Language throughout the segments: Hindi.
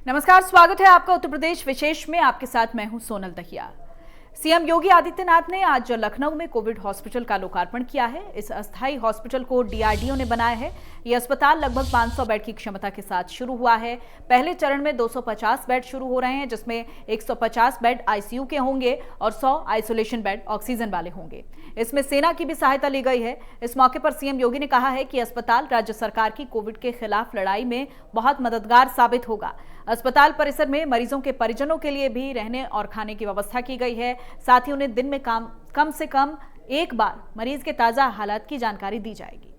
नमस्कार, स्वागत है आपका उत्तर प्रदेश विशेष में। आपके साथ मैं हूं सोनल दहिया। सीएम योगी आदित्यनाथ ने आज लखनऊ में कोविड हॉस्पिटल का लोकार्पण किया है। इस अस्थायी हॉस्पिटल को डीआरडीओ ने बनाया है। ये अस्पताल लगभग 500 बेड की क्षमता के साथ शुरू हुआ है। पहले चरण में 250 बेड शुरू हो रहे हैं, जिसमें 150 बेड आईसीयू के होंगे और 100 आइसोलेशन बेड ऑक्सीजन वाले होंगे। इसमें सेना की भी सहायता ली गई है। इस मौके पर सीएम योगी ने कहा है कि अस्पताल राज्य सरकार की कोविड के खिलाफ लड़ाई में बहुत मददगार साबित होगा। अस्पताल परिसर में मरीजों के परिजनों के लिए भी रहने और खाने की व्यवस्था की गई है। साथ ही उन्हें दिन में कम से कम एक बार मरीज के ताजा हालात की जानकारी दी जाएगी।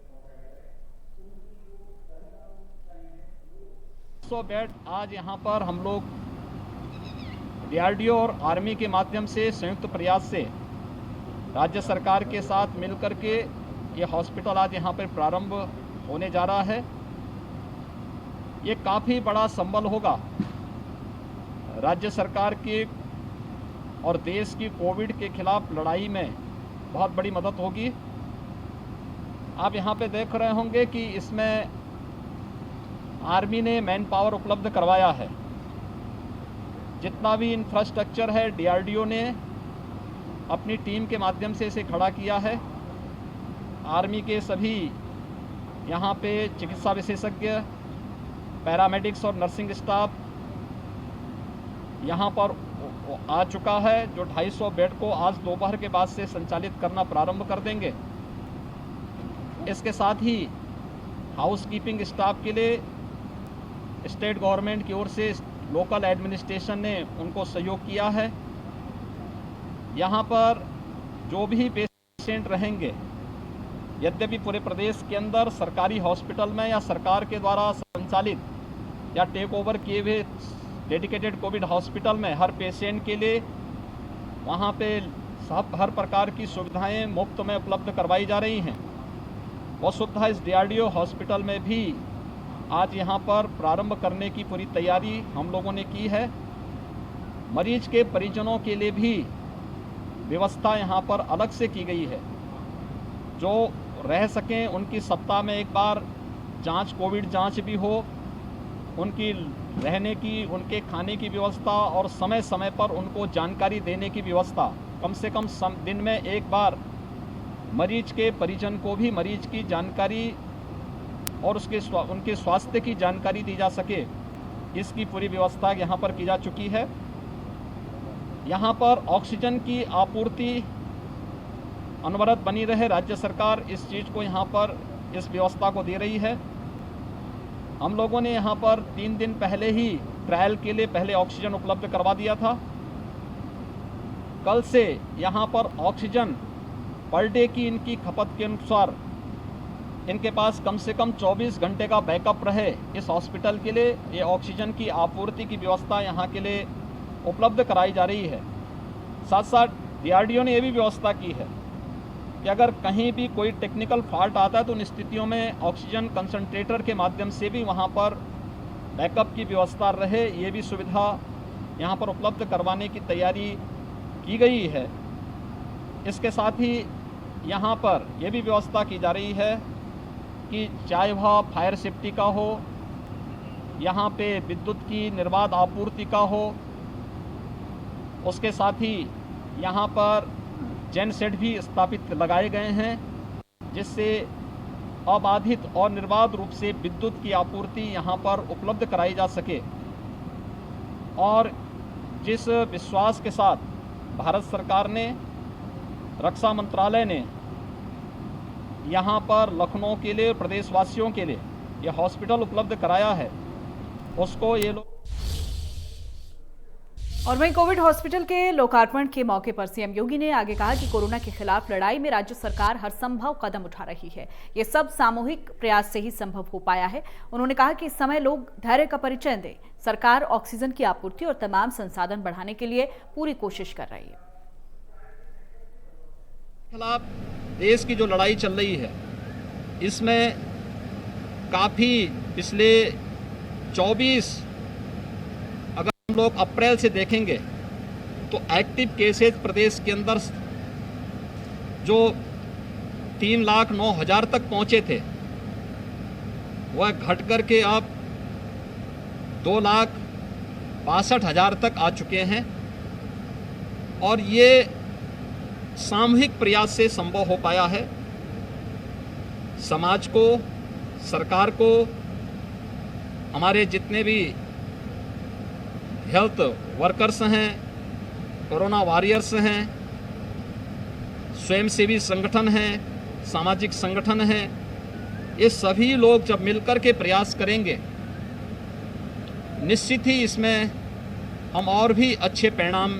100 बेड आज यहाँ पर हम लोग डीआरडीओ और आर्मी के माध्यम से संयुक्त प्रयास से राज्य सरकार के साथ मिलकर के ये हॉस्पिटल आज यहाँ पर प्रारंभ होने जा रहा है। ये काफ़ी बड़ा संबल होगा राज्य सरकार की और देश की कोविड के खिलाफ लड़ाई में, बहुत बड़ी मदद होगी। आप यहाँ पे देख रहे होंगे कि इसमें आर्मी ने मैन पावर उपलब्ध करवाया है। जितना भी इंफ्रास्ट्रक्चर है डीआरडीओ ने अपनी टीम के माध्यम से इसे खड़ा किया है। आर्मी के सभी यहाँ पे चिकित्सा विशेषज्ञ, पैरामेडिक्स और नर्सिंग स्टाफ यहाँ पर आ चुका है, जो 250 बेड को आज दोपहर के बाद से संचालित करना प्रारंभ कर देंगे। इसके साथ ही हाउसकीपिंग स्टाफ के लिए स्टेट गवर्नमेंट की ओर से लोकल एडमिनिस्ट्रेशन ने उनको सहयोग किया है। यहाँ पर जो भी पेशेंट रहेंगे, यद्यपि पूरे प्रदेश के अंदर सरकारी हॉस्पिटल में या सरकार के द्वारा संचालित या टेक ओवर किए हुए डेडिकेटेड कोविड हॉस्पिटल में हर पेशेंट के लिए वहाँ पे हर प्रकार की सुविधाएं मुफ्त में उपलब्ध करवाई जा रही हैं। वसुधा इस डीआरडीओ हॉस्पिटल में भी आज यहाँ पर प्रारंभ करने की पूरी तैयारी हम लोगों ने की है। मरीज के परिजनों के लिए भी व्यवस्था यहाँ पर अलग से की गई है। जो रह सकें उनकी सप्ताह में एक बार जांच, कोविड जांच भी हो, उनकी रहने की, उनके खाने की व्यवस्था और समय समय पर उनको जानकारी देने की व्यवस्था, कम से कम दिन में एक बार मरीज के परिजन को भी मरीज की जानकारी और उनके स्वास्थ्य की जानकारी दी जा सके, इसकी पूरी व्यवस्था यहाँ पर की जा चुकी है। यहाँ पर ऑक्सीजन की आपूर्ति अनवरत बनी रहे, राज्य सरकार इस चीज़ को यहाँ पर इस व्यवस्था को दे रही है। हम लोगों ने यहाँ पर 3 दिन पहले ही ट्रायल के लिए पहले ऑक्सीजन उपलब्ध करवा दिया था। कल से यहाँ पर ऑक्सीजन पर डे की इनकी खपत के अनुसार इनके पास कम से कम 24 घंटे का बैकअप रहे, इस हॉस्पिटल के लिए ये ऑक्सीजन की आपूर्ति की व्यवस्था यहाँ के लिए उपलब्ध कराई जा रही है। साथ साथ डीआरडीओ ने ये भी व्यवस्था की है कि अगर कहीं भी कोई टेक्निकल फॉल्ट आता है तो उन स्थितियों में ऑक्सीजन कंसंट्रेटर के माध्यम से भी वहाँ पर बैकअप की व्यवस्था रहे, ये भी सुविधा यहाँ पर उपलब्ध करवाने की तैयारी की गई है। इसके साथ ही यहाँ पर यह भी व्यवस्था की जा रही है कि चाहे वह फायर सेफ्टी का हो, यहाँ पे विद्युत की निर्बाध आपूर्ति का हो, उसके साथ ही यहाँ पर जेन सेट भी स्थापित लगाए गए हैं, जिससे अबाधित और निर्बाध रूप से विद्युत की आपूर्ति यहाँ पर उपलब्ध कराई जा सके। और जिस विश्वास के साथ भारत सरकार ने, रक्षा मंत्रालय ने यहाँ पर लखनऊ के लिए, प्रदेशवासियों के लिए यह हॉस्पिटल उपलब्ध कराया है, उसको ये लोग। और वहीं कोविड हॉस्पिटल के लोकार्पण के मौके पर सीएम योगी ने आगे कहा कि कोरोना के खिलाफ लड़ाई में राज्य सरकार हर संभव कदम उठा रही है। ये सब सामूहिक प्रयास से ही संभव हो पाया है। उन्होंने कहा कि इस समय लोग धैर्य का परिचय दें। सरकार ऑक्सीजन की आपूर्ति और तमाम संसाधन बढ़ाने के लिए पूरी कोशिश कर रही है। खिलाफ देश की जो लड़ाई चल रही है, इसमें काफ़ी पिछले 24 लोग अप्रैल से देखेंगे तो एक्टिव केसेज प्रदेश के अंदर जो 3,09,000 तक पहुंचे थे, वह घट कर के अब 2,00,000 62,000 तक आ चुके हैं और ये सामूहिक प्रयास से संभव हो पाया है। समाज को, सरकार को, हमारे जितने भी हेल्थ वर्कर्स हैं, कोरोना वॉरियर्स हैं, स्वयंसेवी संगठन हैं, सामाजिक संगठन हैं, ये सभी लोग जब मिलकर के प्रयास करेंगे, निश्चित ही इसमें हम और भी अच्छे परिणाम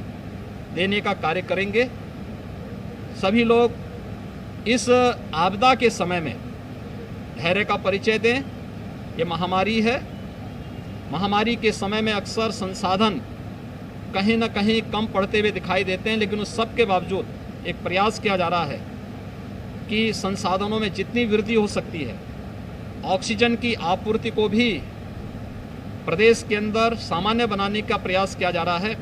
देने का कार्य करेंगे। सभी लोग इस आपदा के समय में धैर्य का परिचय दें। ये महामारी है। महामारी के समय में अक्सर संसाधन कहीं न कहीं कम पड़ते हुए दिखाई देते हैं, लेकिन उस सब के बावजूद एक प्रयास किया जा रहा है कि संसाधनों में जितनी वृद्धि हो सकती है, ऑक्सीजन की आपूर्ति को भी प्रदेश के अंदर सामान्य बनाने का प्रयास किया जा रहा है।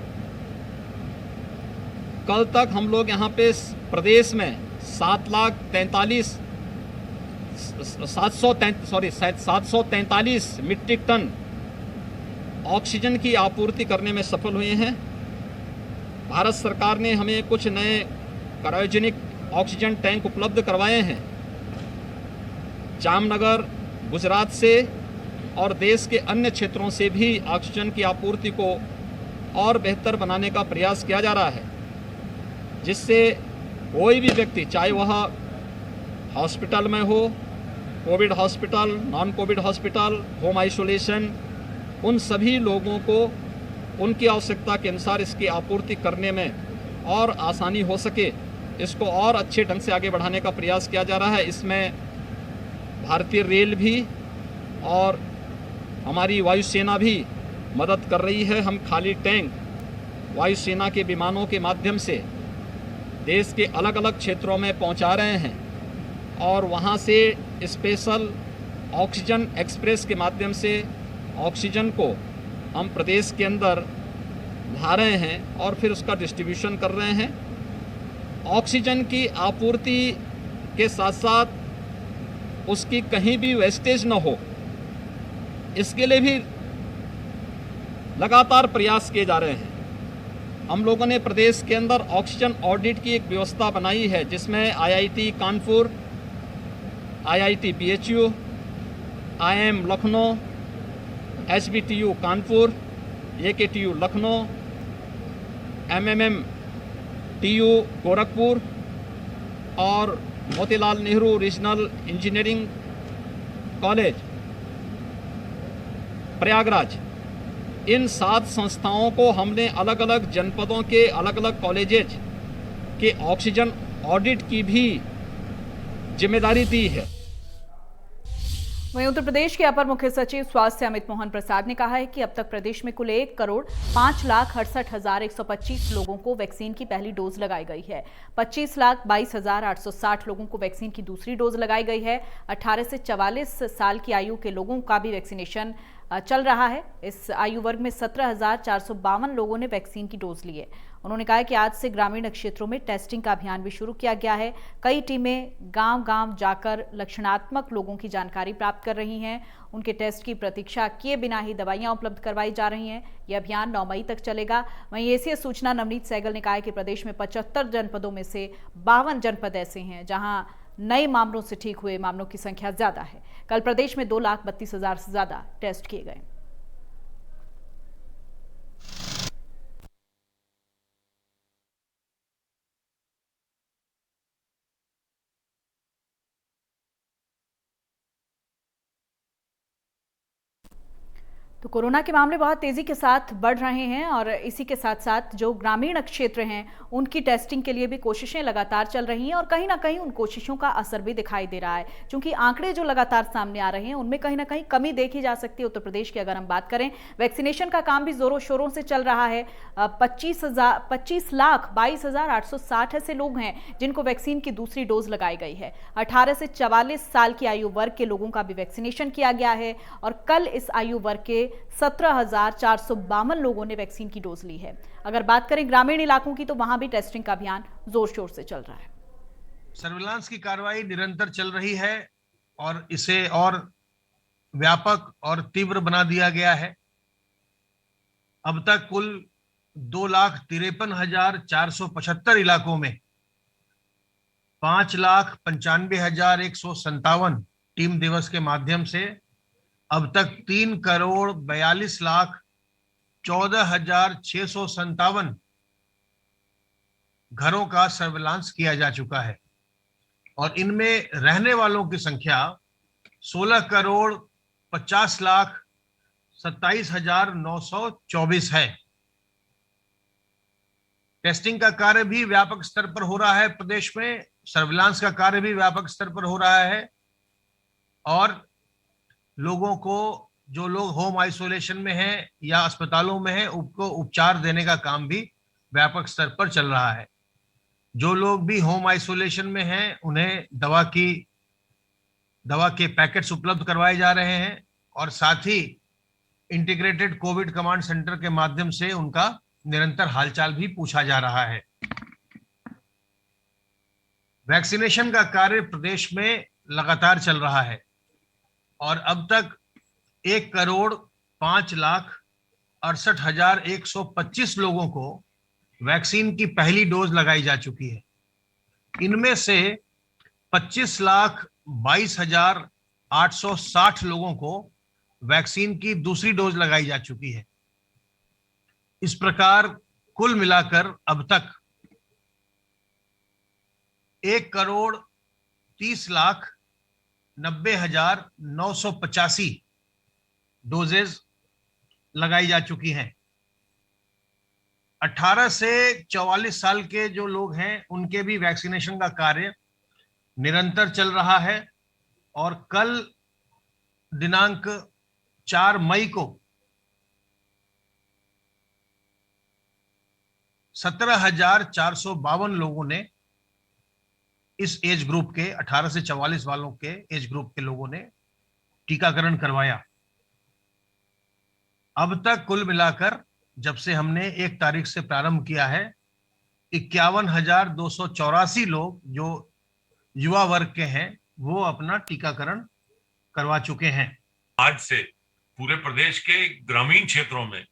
कल तक हम लोग यहाँ पे प्रदेश में 743 मीट्रिक टन ऑक्सीजन की आपूर्ति करने में सफल हुए हैं। भारत सरकार ने हमें कुछ नए क्रायोजेनिक ऑक्सीजन टैंक उपलब्ध करवाए हैं। जामनगर, गुजरात से और देश के अन्य क्षेत्रों से भी ऑक्सीजन की आपूर्ति को और बेहतर बनाने का प्रयास किया जा रहा है, जिससे कोई भी व्यक्ति, चाहे वह हॉस्पिटल में हो, Covid hospital, non Covid hospital, home isolation, उन सभी लोगों को उनकी आवश्यकता के अनुसार इसकी आपूर्ति करने में और आसानी हो सके, इसको और अच्छे ढंग से आगे बढ़ाने का प्रयास किया जा रहा है। इसमें भारतीय रेल भी और हमारी वायुसेना भी मदद कर रही है। हम खाली टैंक वायुसेना के विमानों के माध्यम से देश के अलग अलग क्षेत्रों में पहुंचा रहे हैं और वहां से स्पेशल ऑक्सीजन एक्सप्रेस के माध्यम से ऑक्सीजन को हम प्रदेश के अंदर ला रहे हैं और फिर उसका डिस्ट्रीब्यूशन कर रहे हैं। ऑक्सीजन की आपूर्ति के साथ साथ उसकी कहीं भी वेस्टेज न हो, इसके लिए भी लगातार प्रयास किए जा रहे हैं। हम लोगों ने प्रदेश के अंदर ऑक्सीजन ऑडिट की एक व्यवस्था बनाई है, जिसमें IIT Kanpur, IIT BHU, IIM Lucknow, SBTU Kanpur, AKTU Lucknow, MMMTU Gorakhpur और Motilal Nehru regional engineering college Prayagraj, इन 7 संस्थाओं को हमने अलग अलग जनपदों के अलग अलग कॉलेजेज के ऑक्सीजन ऑडिट की भी जिम्मेदारी दी है। वहीं उत्तर प्रदेश के अपर मुख्य सचिव स्वास्थ्य अमित मोहन प्रसाद ने कहा है कि अब तक प्रदेश में कुल 1,05,68,125 लोगों को वैक्सीन की पहली डोज लगाई गई है। 25,22,860 लोगों को वैक्सीन की दूसरी डोज लगाई गई है। 18 से 44 साल की आयु के लोगों का भी वैक्सीनेशन चल रहा है। इस आयु वर्ग में 17,452 लोगों ने वैक्सीन की डोज ली है। उन्होंने कहा कि आज से ग्रामीण क्षेत्रों में टेस्टिंग का अभियान भी शुरू किया गया है। कई टीमें गांव-गांव जाकर लक्षणात्मक लोगों की जानकारी प्राप्त कर रही हैं। उनके टेस्ट की प्रतीक्षा किए बिना ही दवाइयां उपलब्ध करवाई जा रही हैं। यह अभियान 9 मई तक चलेगा। वहीं एसीएस सूचना नवनीत सहगल ने कहा है कि प्रदेश में 75 जनपदों में से 52 जनपद ऐसे हैं जहां नए मामलों से ठीक हुए मामलों की संख्या ज्यादा है। कल प्रदेश में 2,32,000 से ज्यादा टेस्ट किए गए। तो कोरोना के मामले बहुत तेजी के साथ बढ़ रहे हैं और इसी के साथ साथ जो ग्रामीण क्षेत्र हैं उनकी टेस्टिंग के लिए भी कोशिशें लगातार चल रही हैं और कहीं ना कहीं उन कोशिशों का असर भी दिखाई दे रहा है, क्योंकि आंकड़े जो लगातार सामने आ रहे हैं उनमें कहीं ना कहीं कमी देखी जा सकती है। उत्तर प्रदेश की अगर हम बात करें, वैक्सीनेशन का काम भी जोरों शोरों से चल रहा है। 25,22,860 ऐसे लोग हैं जिनको वैक्सीन की दूसरी डोज लगाई गई है। 18 से 44 साल की आयु वर्ग के लोगों का भी वैक्सीनेशन किया गया है और कल इस आयु वर्ग के 17,452 लोगों ने वैक्सीन की डोज ली है। अगर बात करें ग्रामीण इलाकों की, तो वहां भी टेस्टिंग का अभियान जोर शोर से चल रहा है। सर्विलांस की कार्रवाई निरंतर चल रही है और इसे और व्यापक और तीव्र बना दिया गया है। अब तक कुल 2,53,475 इलाकों में 5,95,157 टीम दिवस के माध्यम से अब तक 3,42,14,657 घरों का सर्विलांस किया जा चुका है और इनमें रहने वालों की संख्या 16,50,27,924 है। टेस्टिंग का कार्य भी व्यापक स्तर पर हो रहा है प्रदेश में, सर्विलांस का कार्य भी व्यापक स्तर पर हो रहा है और लोगों को, जो लोग होम आइसोलेशन में हैं या अस्पतालों में हैं, उनको उपचार देने का काम भी व्यापक स्तर पर चल रहा है। जो लोग भी होम आइसोलेशन में हैं उन्हें दवा के पैकेट्स उपलब्ध करवाए जा रहे हैं और साथ ही इंटीग्रेटेड कोविड कमांड सेंटर के माध्यम से उनका निरंतर हालचाल भी पूछा जा रहा है। वैक्सीनेशन का कार्य प्रदेश में लगातार चल रहा है और अब तक 1,05,68,125 लोगों को वैक्सीन की पहली डोज लगाई जा चुकी है। इनमें से 25,22,860 लोगों को वैक्सीन की दूसरी डोज लगाई जा चुकी है। इस प्रकार कुल मिलाकर अब तक 1,30,90,985 डोजेज लगाई जा चुकी हैं। 18 से 44 साल के जो लोग हैं उनके भी वैक्सीनेशन का कार्य निरंतर चल रहा है और कल दिनांक 4 मई को 17,452 लोगों ने इस एज ग्रुप के 18 से 44 वालों के एज ग्रुप के लोगों ने टीकाकरण करवाया। अब तक कुल मिलाकर जब से हमने 1 तारीख से प्रारंभ किया है 51,284 लोग जो युवा वर्ग के हैं वो अपना टीकाकरण करवा चुके हैं। आज से पूरे प्रदेश के ग्रामीण क्षेत्रों में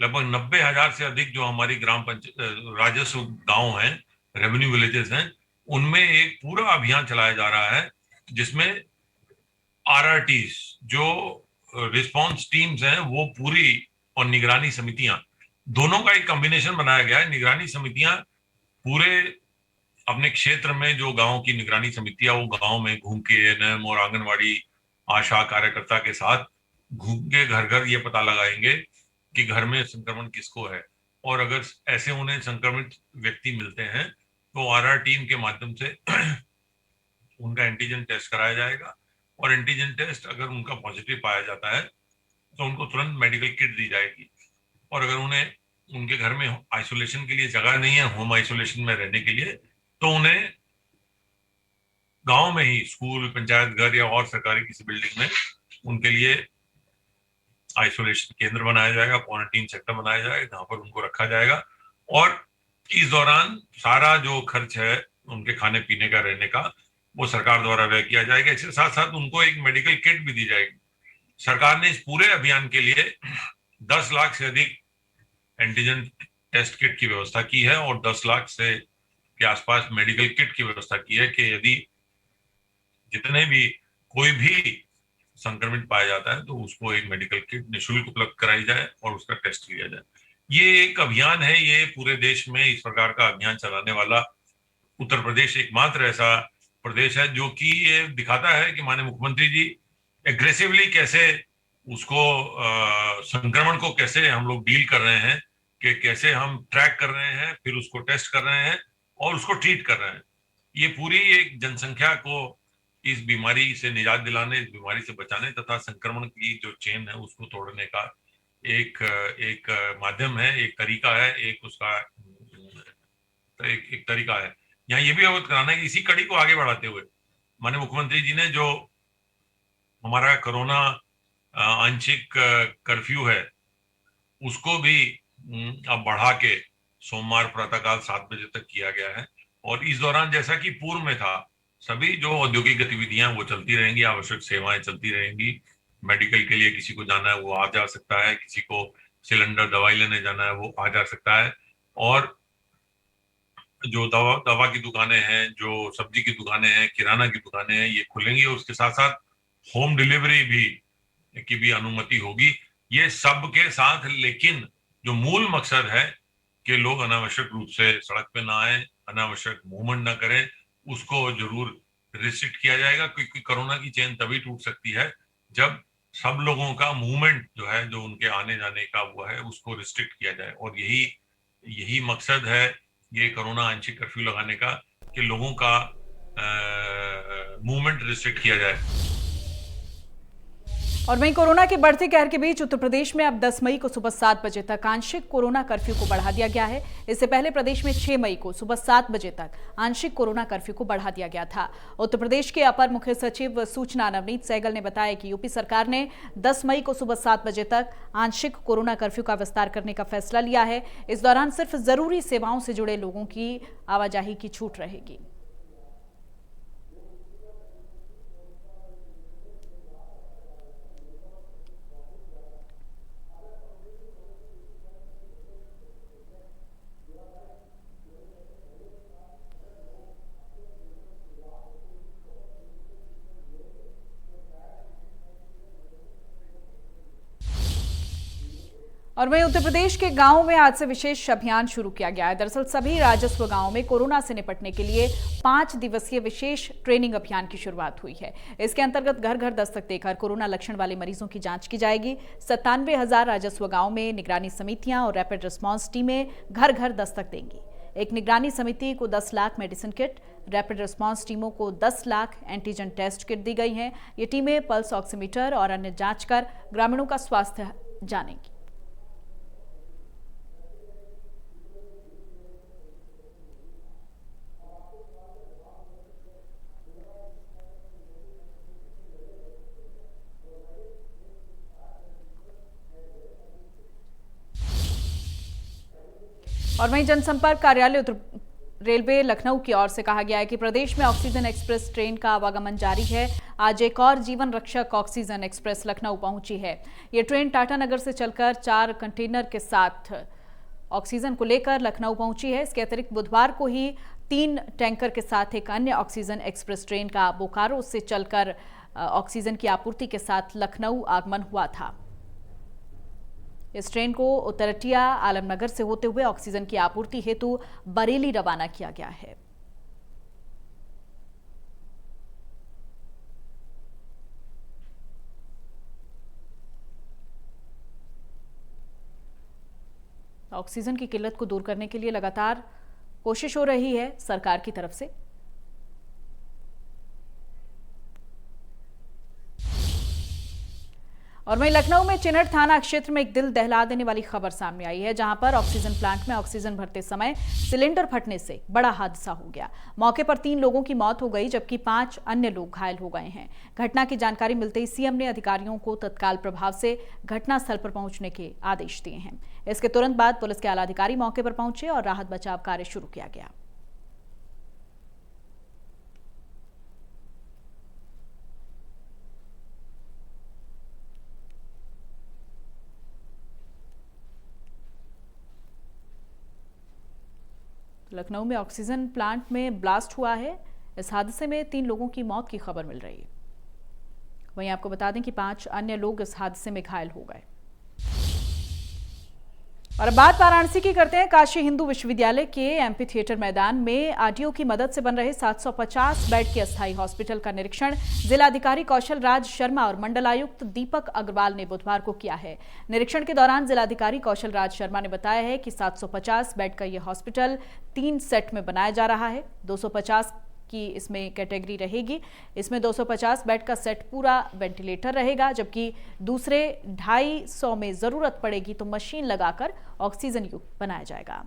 लगभग 90,000 से अधिक जो हमारी ग्राम पंचायत राजस्व गांव हैं, रेवेन्यू विलेजेस हैं, उनमें एक पूरा अभियान चलाया जा रहा है जिसमें आरआरटीज जो रिस्पांस टीम्स हैं वो पूरी और निगरानी समितियां दोनों का एक कॉम्बिनेशन बनाया गया है। निगरानी समितियां पूरे अपने क्षेत्र में जो गांव की निगरानी समितियां वो गांव में घूम के एएनएम और आंगनवाड़ी आशा कार्यकर्ता के साथ घूम के घर घर ये पता लगाएंगे कि घर में संक्रमण किसको है और अगर ऐसे उन्हें संक्रमित व्यक्ति मिलते हैं तो आरआर टीम के माध्यम से उनका एंटीजन टेस्ट कराया जाएगा और एंटीजन टेस्ट अगर उनका पॉजिटिव पाया जाता है तो उनको तुरंत मेडिकल किट दी जाएगी और अगर उन्हें उनके घर में आइसोलेशन के लिए जगह नहीं है, होम आइसोलेशन में रहने के लिए, तो उन्हें गांव में ही स्कूल, पंचायत घर या और सरकारी किसी बिल्डिंग में उनके लिए आइसोलेशन केंद्र बनाया जाएगा, क्वारंटीन सेक्टर बनाया जाएगा जहां पर उनको रखा जाएगा और इस दौरान सारा जो खर्च है उनके खाने पीने का, रहने का, वो सरकार द्वारा व्यय किया जाएगा। इसके साथ साथ उनको एक मेडिकल किट भी दी जाएगी। सरकार ने इस पूरे अभियान के लिए 10 लाख से अधिक एंटीजन टेस्ट किट की व्यवस्था की है और 10 लाख से के आसपास मेडिकल किट की व्यवस्था की है कि यदि जितने भी कोई भी संक्रमित पाया जाता है तो उसको एक मेडिकल किट निःशुल्क उपलब्ध कराई जाए और उसका टेस्ट किया जाए। ये एक अभियान है, ये पूरे देश में इस प्रकार का अभियान चलाने वाला उत्तर प्रदेश एकमात्र ऐसा प्रदेश है जो कि ये दिखाता है कि माननीय मुख्यमंत्री जी एग्रेसिवली कैसे उसको संक्रमण को कैसे हम लोग डील कर रहे हैं, कि कैसे हम ट्रैक कर रहे हैं, फिर उसको टेस्ट कर रहे हैं और उसको ट्रीट कर रहे हैं। ये पूरी एक जनसंख्या को इस बीमारी से निजात दिलाने, इस बीमारी से बचाने तथा संक्रमण की जो चेन है उसको तोड़ने का एक माध्यम है, एक तरीका है, एक उसका एक तरीका है। यहाँ ये भी अवगत कराना है कि इसी कड़ी को आगे बढ़ाते हुए माननीय मुख्यमंत्री जी ने जो हमारा कोरोना आंशिक कर्फ्यू है उसको भी अब बढ़ा के सोमवार प्रातःकाल 7 बजे तक किया गया है और इस दौरान जैसा कि पूर्व में था सभी जो औद्योगिक गतिविधियां वो चलती रहेंगी, आवश्यक सेवाएं चलती रहेंगी। मेडिकल के लिए किसी को जाना है वो आ जा सकता है, किसी को सिलेंडर, दवाई लेने जाना है, वो आ जा सकता है। और जो दवा की दुकानें हैं, जो सब्जी की दुकानें हैं, किराना की दुकानें हैं, ये खुलेंगी। उसके साथ साथ होम डिलीवरी की भी अनुमति होगी। ये सब के साथ, लेकिन जो मूल मकसद है कि लोग अनावश्यक रूप से सड़क पे ना आए, अनावश्यक मूवमेंट ना करें, उसको जरूर रिस्ट्रिक्ट किया जाएगा। क्योंकि कोरोना की चेन तभी टूट सकती है जब सब लोगों का मूवमेंट जो है, जो उनके आने जाने का वो है, उसको रिस्ट्रिक्ट किया जाए। और यही मकसद है ये कोरोना आंशिक कर्फ्यू लगाने का, कि लोगों का मूवमेंट रिस्ट्रिक्ट किया जाए। और वहीं कोरोना के बढ़ते कहर के बीच उत्तर प्रदेश में अब 10 मई को सुबह 7 बजे तक आंशिक कोरोना कर्फ्यू को बढ़ा दिया गया है। इससे पहले प्रदेश में 6 मई को सुबह 7 बजे तक आंशिक कोरोना कर्फ्यू को बढ़ा दिया गया था। उत्तर प्रदेश के अपर मुख्य सचिव सूचना नवनीत सहगल ने बताया कि यूपी सरकार ने 10 मई को सुबह 7 बजे तक आंशिक कोरोना कर्फ्यू का विस्तार करने का फैसला लिया है। इस दौरान सिर्फ जरूरी सेवाओं से जुड़े लोगों की आवाजाही की छूट रहेगी। और वहीं उत्तर प्रदेश के गांवों में आज से विशेष अभियान शुरू किया गया है। दरअसल सभी राजस्व गांवों में कोरोना से निपटने के लिए 5 दिवसीय विशेष ट्रेनिंग अभियान की शुरुआत हुई है। इसके अंतर्गत घर घर दस्तक देकर कोरोना लक्षण वाले मरीजों की जांच की जाएगी। 97,000 राजस्व गांवों में निगरानी समितियां और रैपिड रिस्पांस टीमें घर घर दस्तक देंगी। एक निगरानी समिति को 10 lakh medicine kit, rapid response टीमों को 10 लाख एंटीजन टेस्ट किट दी गई हैं। ये टीमें पल्स ऑक्सीमीटर और अन्य जांच कर ग्रामीणों का स्वास्थ्य जानेंगी। और वहीं जनसंपर्क कार्यालय उत्तर रेलवे लखनऊ की ओर से कहा गया है कि प्रदेश में ऑक्सीजन एक्सप्रेस ट्रेन का आवागमन जारी है। आज एक और जीवन रक्षक ऑक्सीजन एक्सप्रेस लखनऊ पहुंची है। ये ट्रेन टाटानगर से चलकर 4 कंटेनर के साथ ऑक्सीजन को लेकर लखनऊ पहुंची है। इसके अतिरिक्त बुधवार को ही 3 टैंकर के साथ एक अन्य ऑक्सीजन एक्सप्रेस ट्रेन का बोकारो से चलकर ऑक्सीजन की आपूर्ति के साथ लखनऊ आगमन हुआ था। इस ट्रेन को उतरटिया आलमनगर से होते हुए ऑक्सीजन की आपूर्ति हेतु बरेली रवाना किया गया है। ऑक्सीजन की किल्लत को दूर करने के लिए लगातार कोशिश हो रही है सरकार की तरफ से। और वहीं लखनऊ में चिनहट थाना क्षेत्र में एक दिल दहला देने वाली खबर सामने आई है, जहां पर ऑक्सीजन प्लांट में ऑक्सीजन भरते समय सिलेंडर फटने से बड़ा हादसा हो गया। मौके पर 3 लोगों की मौत हो गई, जबकि 5 अन्य लोग घायल हो गए हैं। घटना की जानकारी मिलते ही सीएम ने अधिकारियों को तत्काल प्रभाव से घटनास्थल पर पहुंचने के आदेश दिए हैं। इसके तुरंत बाद पुलिस के आला अधिकारी मौके पर पहुंचे और राहत बचाव कार्य शुरू किया गया। लखनऊ में ऑक्सीजन प्लांट में ब्लास्ट हुआ है। इस हादसे में 3 लोगों की मौत की खबर मिल रही है। वहीं आपको बता दें कि 5 अन्य लोग इस हादसे में घायल हो गए। और अब बात वाराणसी की करते हैं। काशी हिंदू विश्वविद्यालय के एमपी थिएटर मैदान में आरटीओ की मदद से बन रहे 750 बेड के अस्थायी हॉस्पिटल का निरीक्षण जिलाधिकारी कौशल राज शर्मा और मंडलायुक्त दीपक अग्रवाल ने बुधवार को किया है। निरीक्षण के दौरान जिलाधिकारी कौशल राज शर्मा ने बताया है कि 750 बेड का यह हॉस्पिटल 3 सेट में बनाया जा रहा है। 250 की इसमें कैटेगरी रहेगी। इसमें 250 बेड का सेट पूरा वेंटिलेटर रहेगा, जबकि दूसरे 250 में जरूरत पड़ेगी तो मशीन लगाकर ऑक्सीजन युक्त बनाया जाएगा।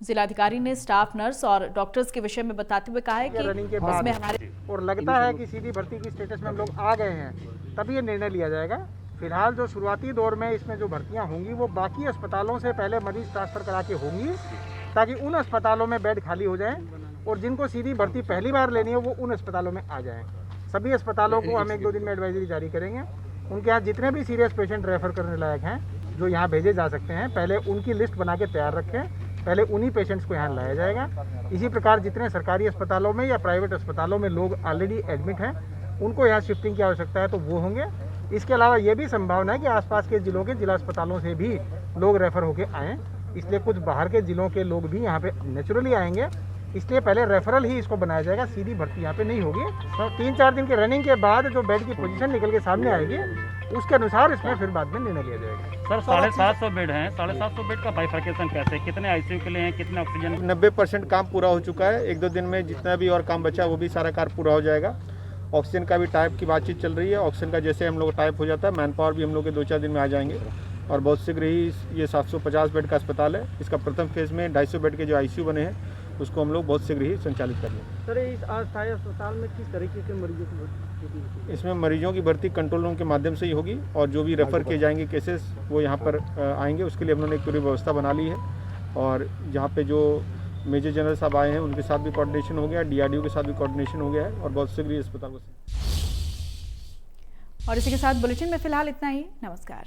जिलाधिकारी ने स्टाफ नर्स और डॉक्टर्स के विषय में बताते हुए कहा है कि इसमें हमारे और लगता है कि सीधी भर्ती की स्टेटस में हम लोग आ गए हैं, तभी ये निर्णय लिया जाएगा। फिलहाल जो शुरुआती दौर में इसमें जो भर्तियां होंगी वो बाकी अस्पतालों से पहले मरीज ट्रांसफर करा के होंगी, ताकि उन अस्पतालों में बेड खाली हो जाएं और जिनको सीधी भर्ती पहली बार लेनी है वो उन अस्पतालों में आ जाएं। सभी अस्पतालों को हम 1-2 दिन में एडवाइजरी जारी करेंगे। उनके यहाँ जितने भी सीरियस पेशेंट रेफर करने लायक हैं जो यहाँ भेजे जा सकते हैं, पहले उनकी लिस्ट बना के तैयार रखें, पहले उन्हीं पेशेंट्स को यहाँ लाया जाएगा। इसी प्रकार जितने सरकारी अस्पतालों में या प्राइवेट अस्पतालों में लोग ऑलरेडी एडमिट हैं, उनको यहाँ शिफ्टिंग की आवश्यकता है तो वो होंगे। इसके अलावा ये भी संभावना है कि आसपास के जिलों के जिला अस्पतालों से भी लोग रेफर होके आएँ, इसलिए कुछ बाहर के जिलों के लोग भी यहाँ पे नेचुरली आएंगे। इसलिए पहले रेफरल ही इसको बनाया जाएगा, सीधी भर्ती यहाँ पे नहीं होगी। तो 3-4 दिन की रनिंग के बाद जो बेड की पोजीशन निकल के सामने आएगी, उसके अनुसार इसमें फिर बाद में निर्णय लिया जाएगा। सर 750 बेड हैं, 750 बेड का बाइफर्केशन कैसे, कितने आईसीयू के लिए हैं, कितने ऑक्सीजन? 90% काम पूरा हो चुका है। 1-2 दिन में जितना भी और काम बचा वो भी सारा कार्य पूरा हो जाएगा। ऑक्सीजन का भी टाइप की बातचीत चल रही है। ऑक्सीजन का जैसे हम लोग टाइप हो जाता है, मैन पावर भी हम लोग के 2-4 दिन में आ जाएंगे और बहुत शीघ्र ही ये 750 बेड का अस्पताल है। इसका प्रथम फेज में 250 बेड के जो आईसीयू बने हैं उसको हम लोग बहुत शीघ्र ही संचालित कर लेंगे। सर, इस अस्थायी अस्पताल में किस तरीके के मरीजों की भर्ती? इसमें मरीजों की भर्ती कंट्रोल रूम के माध्यम से ही होगी और जो भी रेफ़र किए जाएंगे केसेस वो यहाँ पर आएंगे। उसके लिए हम लोगों ने एक पूरी व्यवस्था बना ली है और जहाँ पे जो मेजर जनरल साहब आए हैं उनके साथ भी कोऑर्डिनेशन हो गया, DRDO के साथ भी कोऑर्डिनेशन हो गया है और बहुत शीघ्र ही अस्पताल को। और इसी के साथ बुलेटिन में फिलहाल इतना ही। नमस्कार।